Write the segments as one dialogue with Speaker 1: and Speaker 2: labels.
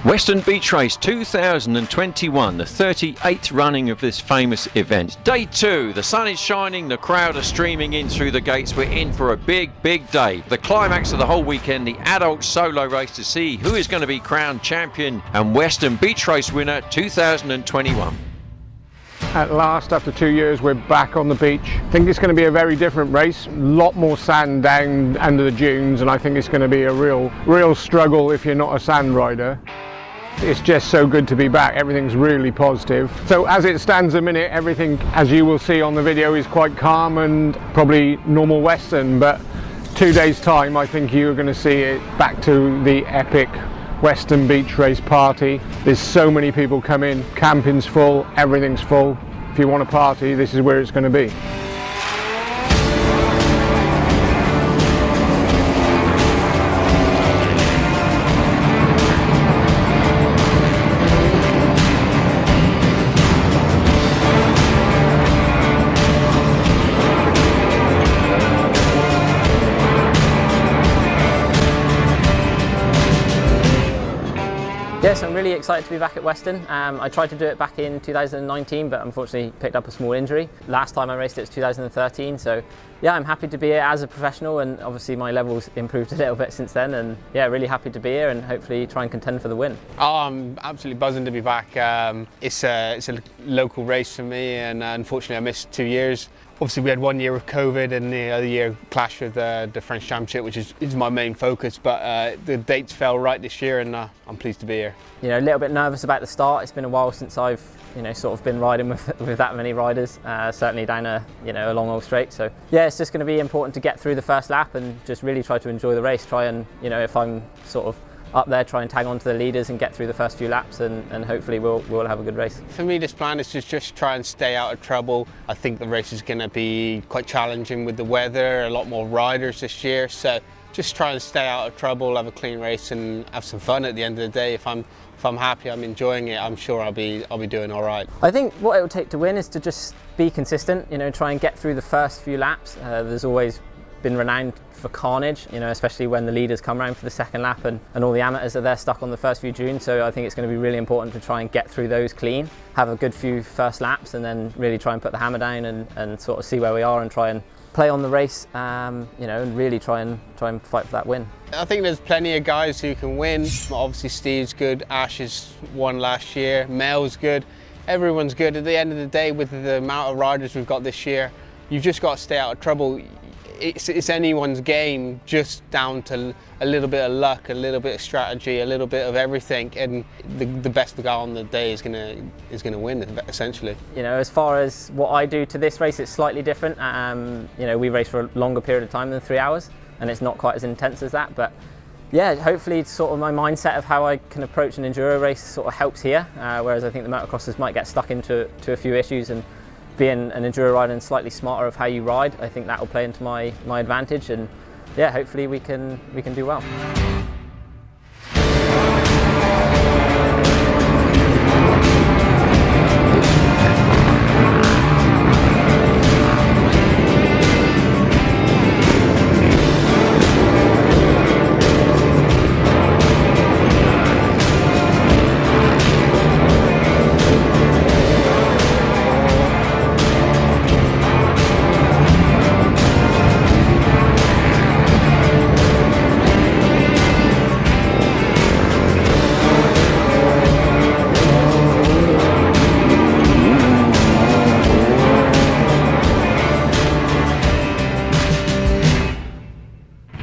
Speaker 1: Weston Beach Race 2021, the 38th running of this famous event. Day 2, the sun is shining, the crowd are streaming in through the gates. We're in for a big day. The climax of the whole weekend, the adult solo race to see who is going to be crowned champion and Weston Beach Race winner 2021.
Speaker 2: At last, after 2 years, we're back on the beach. I think it's going to be a very different race. A lot more sand down under the dunes, and I think it's going to be a real struggle if you're not a sand rider. It's just so good to be back. Everything's really positive. So as it stands a minute, everything, as you will see on the video, is quite calm and probably normal Western, but 2 days time I think you're going to see it back to the epic Weston Beach Race party. There's so many people come in, camping's full, everything's full. If you want a party, this is where it's going to be.
Speaker 3: Yes, I'm really excited to be back at Weston. I tried to do it back in 2019, but unfortunately picked up a small injury. Last time I raced it was 2013, so yeah, I'm happy to be here as a professional, and obviously my level's improved a little bit since then, and yeah, really happy to be here and hopefully try and contend for the win.
Speaker 4: Oh, I'm absolutely buzzing to be back. It's a local race for me, and unfortunately I missed 2 years. Obviously we had 1 year with COVID and the other year clashed with the French Championship, which is my main focus, but the dates fell right this year, and I'm pleased to be here.
Speaker 3: You know, a little bit nervous about the start. It's been a while since I've, you know, sort of been riding with that many riders, certainly down a long old straight. So yeah, it's just going to be important to get through the first lap and just really try to enjoy the race. Try and, you know, if I'm sort of up there, try and tag on to the leaders and get through the first few laps, and hopefully we'll have a good race.
Speaker 4: For me, this plan is to just try and stay out of trouble. I think the race is going to be quite challenging with the weather, a lot more riders this year, so just try and stay out of trouble, have a clean race and have some fun at the end of the day. If I'm happy, I'm enjoying it, I'm sure I'll be doing all right.
Speaker 3: I think what it will take to win is to just be consistent, you know, try and get through the first few laps. There's always been renowned for carnage, you know, especially when the leaders come around for the second lap and all the amateurs are there stuck on the first few dunes. So I think it's going to be really important to try and get through those clean, have a good few first laps, and then really try and put the hammer down and sort of see where we are and try and play on the race, you know, and really try and fight for that win.
Speaker 4: I think there's plenty of guys who can win. Obviously Steve's good, Ash has won last year, Mel's good, everyone's good. At the end of the day, with the amount of riders we've got this year, you've just got to stay out of trouble. It's anyone's game, just down to a little bit of luck, a little bit of strategy, a little bit of everything, and the best guy on the day is gonna win, essentially.
Speaker 3: You know, as far as what I do to this race, it's slightly different. You know, we race for a longer period of time than 3 hours, and it's not quite as intense as that. But yeah, hopefully, sort of my mindset of how I can approach an enduro race sort of helps here. Whereas I think the motocrossers might get stuck into a few issues, and being an enduro rider and slightly smarter of how you ride, I think that will play into my advantage, and yeah, hopefully we can do well.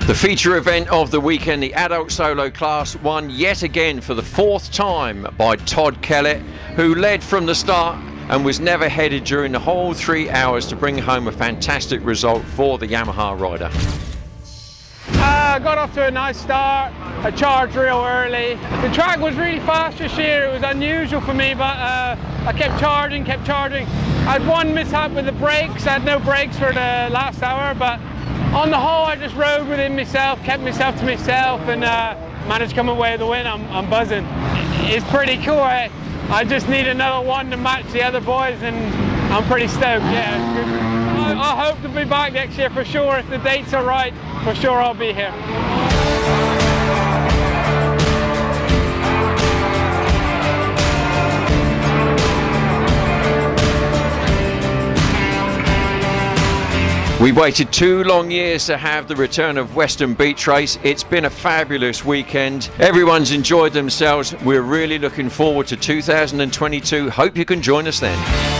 Speaker 1: The feature event of the weekend, the adult solo class, won yet again for the 4th time by Todd Kellett, who led from the start and was never headed during the whole 3 hours to bring home a fantastic result for the Yamaha rider.
Speaker 5: I got off to a nice start. I charged real early. The track was really fast this year. It was unusual for me, but I kept charging. I had one mishap with the brakes. I had no brakes for the last hour, but on the whole, I just rode within myself, kept myself to myself, and managed to come away with the win. I'm buzzing. It's pretty cool. I just need another one to match the other boys, and I'm pretty stoked. Yeah, it's good. I hope to be back next year for sure. If the dates are right, for sure I'll be here.
Speaker 1: We waited 2 long years to have the return of Weston Beach Race. It's been a fabulous weekend. Everyone's enjoyed themselves. We're really looking forward to 2022. Hope you can join us then.